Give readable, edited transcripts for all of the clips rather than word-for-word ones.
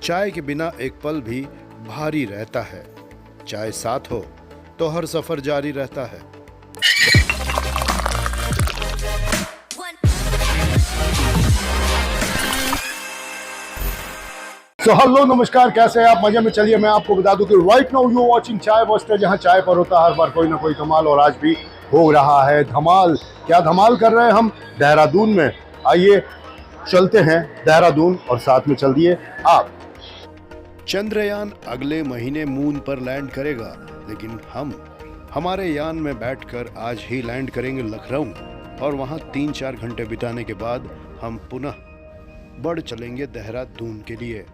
चाय के बिना एक पल भी भारी रहता है। चाय साथ हो तो हर सफर जारी रहता है। तो हेलो नमस्कार, कैसे हैं आप? मजे में? चलिए मैं आपको बता दूं कि राइट नाउ यू वाचिंग चाय बस्टर, जहां चाय पर होता है हर बार कोई ना कोई धमाल, और आज भी हो रहा है धमाल। क्या धमाल कर रहे हैं हम देहरादून में? आइए चलते हैं देहरादून और साथ में चल दिए आप। चंद्रयान अगले महीने मून पर लैंड करेगा, लेकिन हम हमारे यान में बैठकर आज ही लैंड करेंगे लखनऊ, और वहां 3-4 घंटे बिताने के बाद हम पुनः बढ़ चलेंगे देहरादून के लिए।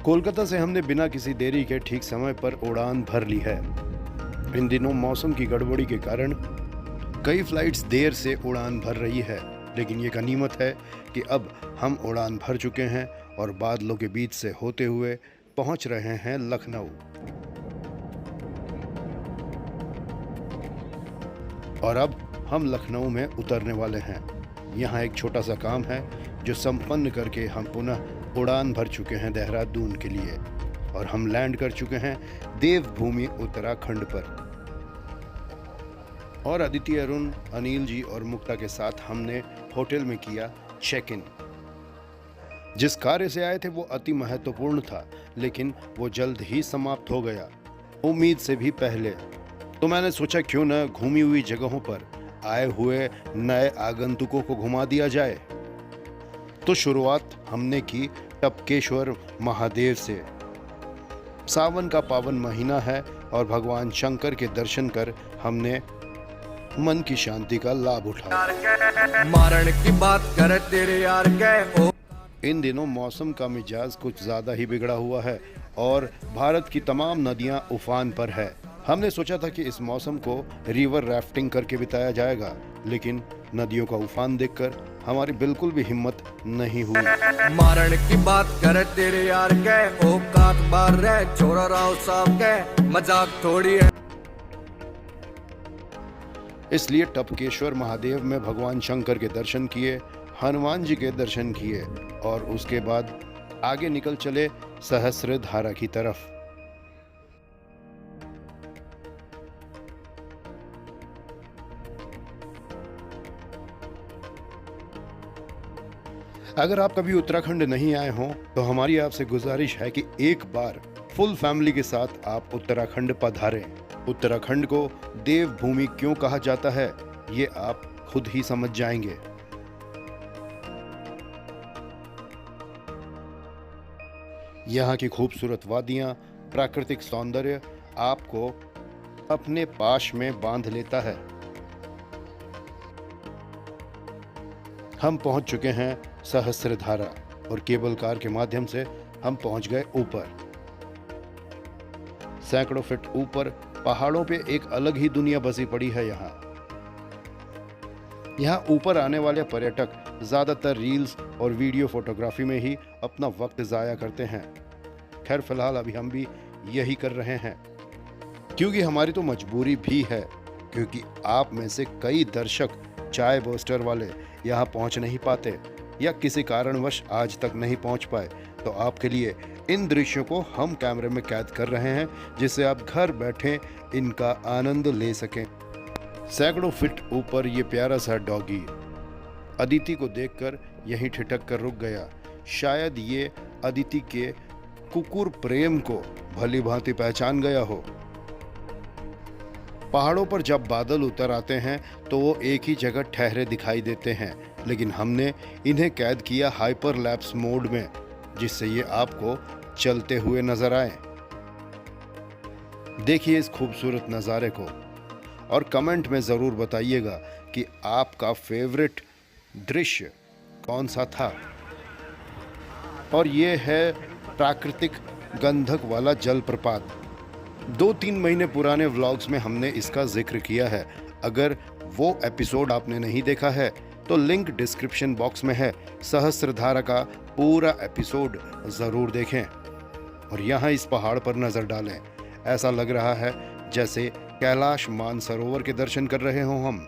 कोलकाता से हमने बिना किसी देरी के ठीक समय पर उड़ान भर ली है। इन दिनों मौसम की गड़बड़ी के कारण कई फ्लाइट्स देर से उड़ान भर रही है, लेकिन ये गनीमत है कि अब हम उड़ान भर चुके हैं और बादलों के बीच से होते हुए पहुंच रहे हैं लखनऊ। और अब हम लखनऊ में उतरने वाले हैं। यहाँ एक छोटा सा काम है जो संपन्न करके हम पुनः उड़ान भर चुके हैं देहरादून के लिए, और हम लैंड कर चुके हैं देवभूमि उत्तराखंड पर। और अदिति, अरुण, अनिल जी और मुक्ता के साथ हमने होटल में किया चेक इन। जिस कार्य से आए थे वो अति महत्वपूर्ण था, लेकिन वो जल्द ही समाप्त हो गया, उम्मीद से भी पहले। तो मैंने सोचा क्यों न घूमी हुई जगहों पर आए हुए नए आगंतुकों को घुमा दिया जाए। तो शुरुआत हमने की टपकेश्वर महादेव से। सावन का पावन महीना है और भगवान शंकर के दर्शन कर हमने मन की शांति का लाभ उठाया। मारण की बात करे तेरे यार के ओ। इन दिनों मौसम का मिजाज कुछ ज्यादा ही बिगड़ा हुआ है और भारत की तमाम नदियां उफान पर है। हमने सोचा था कि इस मौसम को रिवर राफ्टिंग करके बिताया जाएगा, लेकिन नदियों का उफान देखकर हमारी बिल्कुल भी हिम्मत नहीं हुई। मारण की बात करे तेरे यार के औकात बार रे छोरा राव साहब के मजाक थोड़ी है। इसलिए टपकेश्वर महादेव में भगवान शंकर के दर्शन किए, हनुमान जी के दर्शन किए और उसके बाद आगे निकल चले सहस्त्रधारा की तरफ। अगर आप कभी उत्तराखंड नहीं आए हों तो हमारी आपसे गुजारिश है कि एक बार फुल फैमिली के साथ आप उत्तराखंड पधारें। उत्तराखंड को देवभूमि क्यों कहा जाता है ये आप खुद ही समझ जाएंगे। यहाँ की खूबसूरत वादियां, प्राकृतिक सौंदर्य आपको अपने पाश में बांध लेता है। हम पहुंच चुके हैं सहस्त्रधारा और केबल कार के माध्यम से हम पहुंच गए ऊपर। सैकड़ों फीट ऊपर पहाड़ों पे एक अलग ही दुनिया बसी पड़ी है। यहाँ ऊपर आने वाले पर्यटक ज्यादातर रील्स और वीडियो फोटोग्राफी में ही अपना वक्त जाया करते हैं। खैर फिलहाल अभी हम भी यही कर रहे हैं, क्योंकि हमारी तो मजबूरी भी है, क्योंकि आप में से कई दर्शक चाय बस्टर वाले यहाँ पहुँच नहीं पाते या किसी कारणवश आज तक नहीं पहुँच पाए। तो आपके लिए इन दृश्यों को हम कैमरे में कैद कर रहे हैं, जिससे आप घर बैठे इनका आनंद ले सकें। सैकड़ों फीट ऊपर ये प्यारा सा डॉगी अदिति को देखकर यहीं ठिठक कर रुक गया। शायद ये अदिति के कुकुर प्रेम को भली भांति पहचान गया हो। पहाड़ों पर जब बादल उतर आते हैं तो वो एक ही जगह ठहरे दिखाई देते हैं, लेकिन हमने इन्हें कैद किया हाइपर लैप्स मोड में, जिससे ये आपको चलते हुए नजर आए। देखिए इस खूबसूरत नज़ारे को और कमेंट में ज़रूर बताइएगा कि आपका फेवरेट दृश्य कौन सा था। और ये है प्राकृतिक गंधक वाला जलप्रपात। 2-3 महीने पुराने व्लॉग्स में हमने इसका जिक्र किया है। अगर वो एपिसोड आपने नहीं देखा है तो लिंक डिस्क्रिप्शन बॉक्स में है। सहस्त्रधारा का पूरा एपिसोड ज़रूर देखें और यहाँ इस पहाड़ पर नज़र डालें। ऐसा लग रहा है जैसे कैलाश मानसरोवर के दर्शन कर रहे हों हम।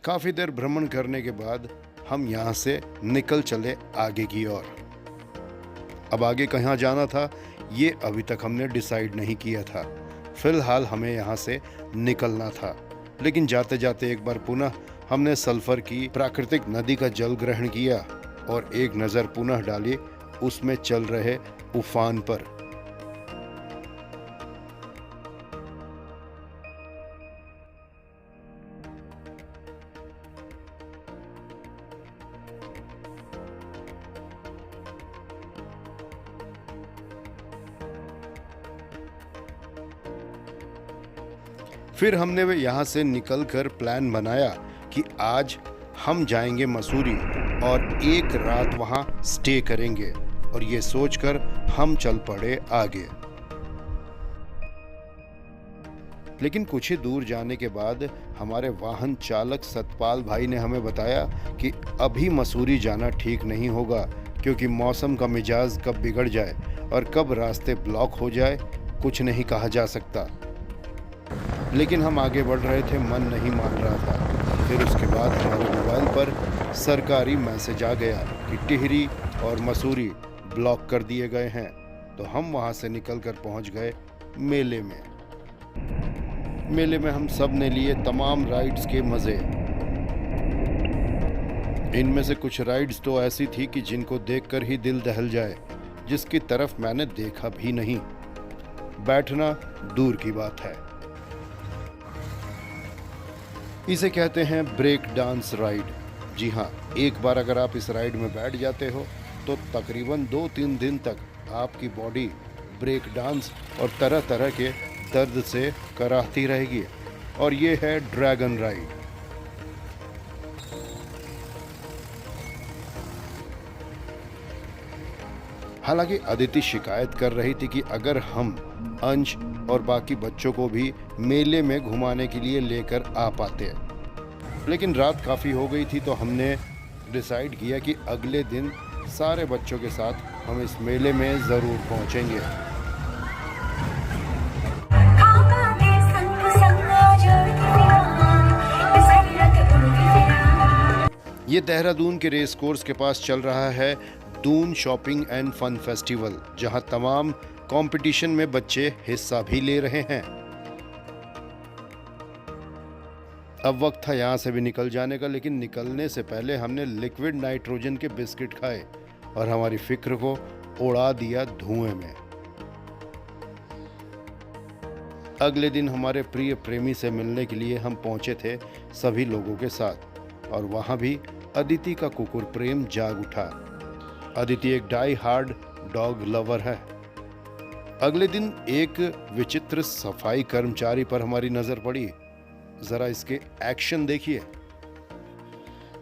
काफी देर भ्रमण करने के बाद हम यहाँ से निकल चले आगे की ओर। अब आगे कहाँ जाना था ये अभी तक हमने डिसाइड नहीं किया था। फिलहाल हमें यहाँ से निकलना था, लेकिन जाते जाते एक बार पुनः हमने सल्फर की प्राकृतिक नदी का जल ग्रहण किया और एक नज़र पुनः डाली उसमें चल रहे उफान पर। फिर हमने वे यहाँ से निकलकर प्लान बनाया कि आज हम जाएंगे मसूरी और एक रात वहाँ स्टे करेंगे, और ये सोचकर हम चल पड़े आगे। लेकिन कुछ ही दूर जाने के बाद हमारे वाहन चालक सतपाल भाई ने हमें बताया कि अभी मसूरी जाना ठीक नहीं होगा, क्योंकि मौसम का मिजाज कब बिगड़ जाए और कब रास्ते ब्लॉक हो जाए कुछ नहीं कहा जा सकता। लेकिन हम आगे बढ़ रहे थे, मन नहीं मान रहा था। फिर उसके बाद हमारे मोबाइल पर सरकारी मैसेज आ गया कि टिहरी और मसूरी ब्लॉक कर दिए गए हैं। तो हम वहां से निकलकर पहुंच गए मेले में। मेले में हम सब ने लिए तमाम राइड्स के मजे। इनमें से कुछ राइड्स तो ऐसी थी कि जिनको देखकर ही दिल दहल जाए, जिसकी तरफ मैंने देखा भी नहीं। बैठना दूर की बात है। इसे कहते हैं ब्रेक डांस राइड। जी हाँ, एक बार अगर आप इस राइड में बैठ जाते हो तो तकरीबन 2-3 दिन तक आपकी बॉडी ब्रेक डांस और तरह तरह के दर्द से कराहती रहेगी। और ये है ड्रैगन राइड। हालांकि अदिति शिकायत कर रही थी कि अगर हम अंश और बाकी बच्चों को भी मेले में घुमाने के लिए लेकर आ पाते, लेकिन रात काफ़ी हो गई थी, तो हमने डिसाइड किया कि अगले दिन सारे बच्चों के साथ हम इस मेले में ज़रूर पहुंचेंगे। ये देहरादून के रेस कोर्स के पास चल रहा है Doon shopping and fun festival, जहां तमाम कंपटीशन में बच्चे हिस्सा भी ले रहे हैं। अब वक्त था यहाँ से भी निकल जाने का, लेकिन निकलने से पहले हमने लिक्विड नाइट्रोजन के बिस्किट खाए और हमारी फिक्र को उड़ा दिया धुएं में। अगले दिन हमारे प्रिय प्रेमी से मिलने के लिए हम पहुंचे थे सभी लोगों के साथ, और वहां भी अदिति का कुकुर प्रेम जाग उठा। अदिति एक डाई हार्ड डॉग लवर है। अगले दिन एक विचित्र सफाई कर्मचारी पर हमारी नजर पड़ी। जरा इसके एक्शन देखिए।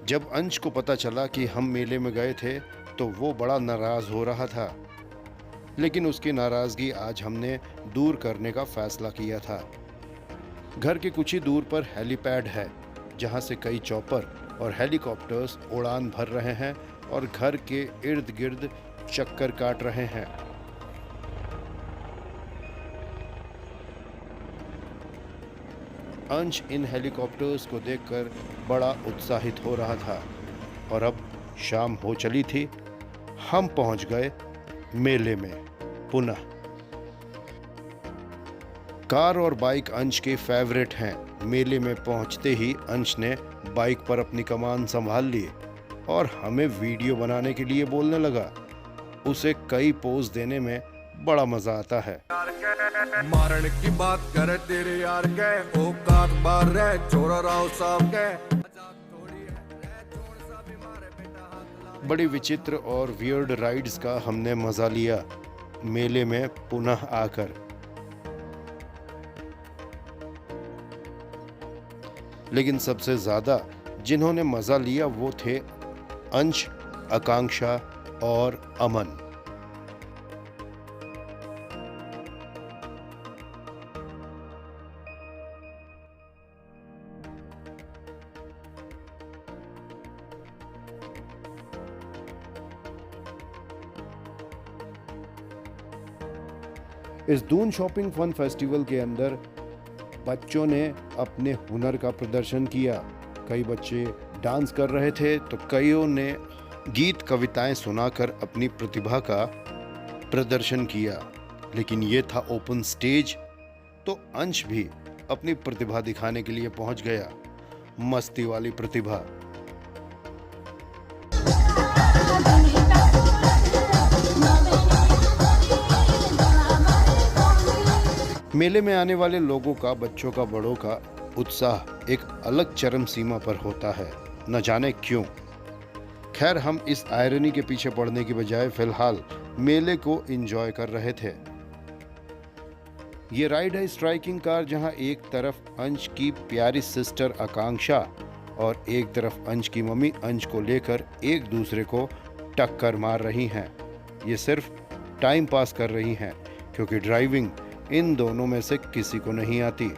जब अंश को पता चला कि हम मेले में गए थे तो वो बड़ा नाराज हो रहा था, लेकिन उसकी नाराजगी आज हमने दूर करने का फैसला किया था। घर के कुछ ही दूर पर हेलीपैड है, जहां से कई चॉपर और हेलीकॉप्टर्स उड़ान भर रहे हैं और घर के इर्द गिर्द चक्कर काट रहे हैं। अंश इन हेलीकॉप्टर्स को देखकर बड़ा उत्साहित हो रहा था, और अब शाम हो चली थी। हम पहुंच गए मेले में पुनः। कार और बाइक अंश के फेवरेट हैं। मेले में पहुंचते ही अंश ने बाइक पर अपनी कमान संभाल ली और हमें वीडियो बनाने के लिए बोलने लगा। उसे कई पोज देने में बड़ा मजा आता है। मारन की बात करे तेरे यार के औकात बार रहे छोरा राव साहब के। बड़ी विचित्र और वियर्ड राइड्स का हमने मजा लिया मेले में पुनः आकर। लेकिन सबसे ज्यादा जिन्होंने मजा लिया वो थे अंश, आकांक्षा और अमन। इस दून शॉपिंग फन फेस्टिवल के अंदर बच्चों ने अपने हुनर का प्रदर्शन किया। कई बच्चे डांस कर रहे थे तो कईयों ने गीत कविताएं सुनाकर अपनी प्रतिभा का प्रदर्शन किया। लेकिन ये था ओपन स्टेज, तो अंश भी अपनी प्रतिभा दिखाने के लिए पहुंच गया। मस्ती वाली प्रतिभा। मेले में आने वाले लोगों का, बच्चों का, बड़ों का उत्साह एक अलग चरम सीमा पर होता है, न जाने क्यों। खैर, हम इस आयरनी के पीछे पड़ने की बजाय फिलहाल मेले को एंजॉय कर रहे थे। ये राइड है स्ट्राइकिंग कार, जहां एक तरफ अंश की प्यारी सिस्टर आकांक्षा और एक तरफ अंश की मम्मी अंश को लेकर एक दूसरे को टक्कर मार रही हैं। ये सिर्फ टाइम पास कर रही हैं, क्योंकि ड्राइविंग इन दोनों में से किसी को नहीं आती।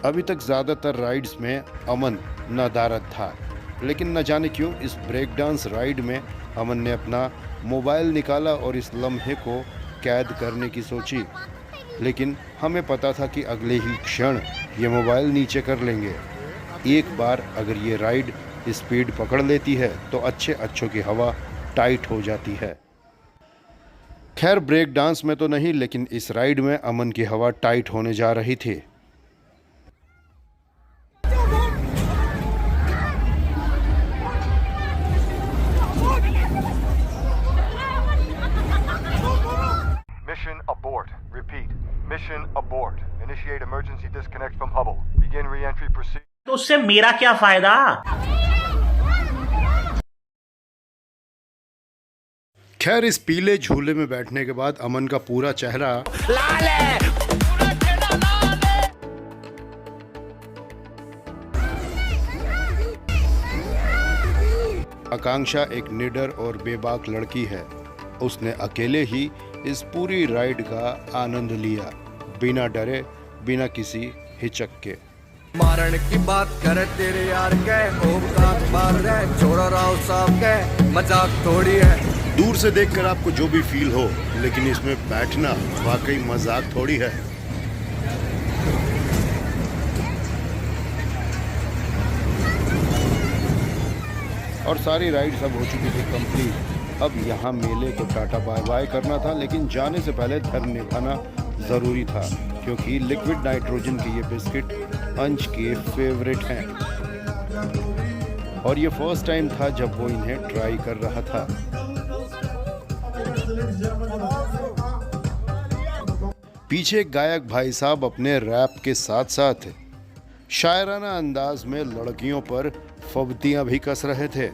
अभी तक ज्यादातर राइड्स में अमन नदारद था, लेकिन न जाने क्यों इस ब्रेक डांस राइड में अमन ने अपना मोबाइल निकाला और इस लम्हे को कैद करने की सोची। लेकिन हमें पता था कि अगले ही क्षण ये मोबाइल नीचे कर लेंगे। एक बार अगर ये राइड स्पीड पकड़ लेती है तो अच्छों की हवा टाइट हो जाती है। खैर, ब्रेक डांस में तो नहीं, लेकिन इस राइड में अमन की हवा टाइट होने जा रही थी। Mission abort. Repeat. Mission abort. Initiate emergency disconnect from Hubble. Begin re-entry procedure. तो उससे मेरा क्या फायदा? खैर, इस पीले झूले में बैठने के बाद अमन का पूरा चेहरा लाल है। आकांक्षा एक निडर और बेबाक लड़की है। उसने अकेले ही इस पूरी राइड का आनंद लिया, बिना डरे, बिना किसी हिचक के। मारण की बात करे तेरे यार के, औकात बार रहे, छोड़ा राव साहब के, मजाक थोड़ी है। दूर से देखकर आपको जो भी फील हो, लेकिन इसमें बैठना वाकई मजाक थोड़ी है। और सारी राइड्स अब हो चुकी थी कंप्लीट। अब यहाँ मेले को टाटा बाय बाय करना था, लेकिन जाने से पहले धर्म निभाना ज़रूरी था, क्योंकि लिक्विड नाइट्रोजन के ये बिस्किट अंश के फेवरेट हैं और ये फर्स्ट टाइम था जब वो इन्हें ट्राई कर रहा था। पीछे गायक भाई साहब अपने रैप के साथ साथ शायराना अंदाज में लड़कियों पर फब्तियां भी कस रहे थे।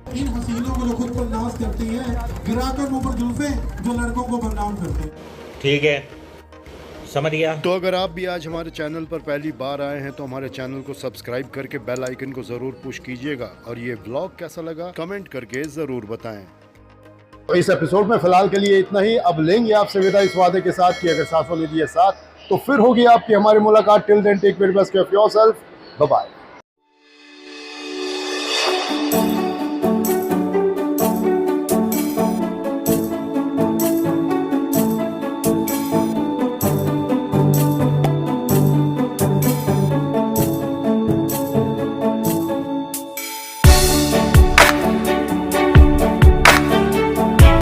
इन हसीनों को जो खुद पर नाज करती है, गिराकर मुंह पर जुल्फे जो लड़कों को बदनाम करते हैं। ठीक है, समझ गया। तो अगर आप भी आज हमारे चैनल पर पहली बार आए हैं तो हमारे चैनल को सब्सक्राइब करके बेल आइकन को जरूर पुश कीजिएगा, और ये व्लॉग कैसा लगा कमेंट करके जरूर बताएं। तो इस एपिसोड में फिलहाल के लिए इतना ही। अब लेंगे आपसे विदा इस वादे के साथ कि अगर सांसों ने दिए साथ तो फिर होगी आपकी हमारी मुलाकात। Till then take care of yourself, bye bye.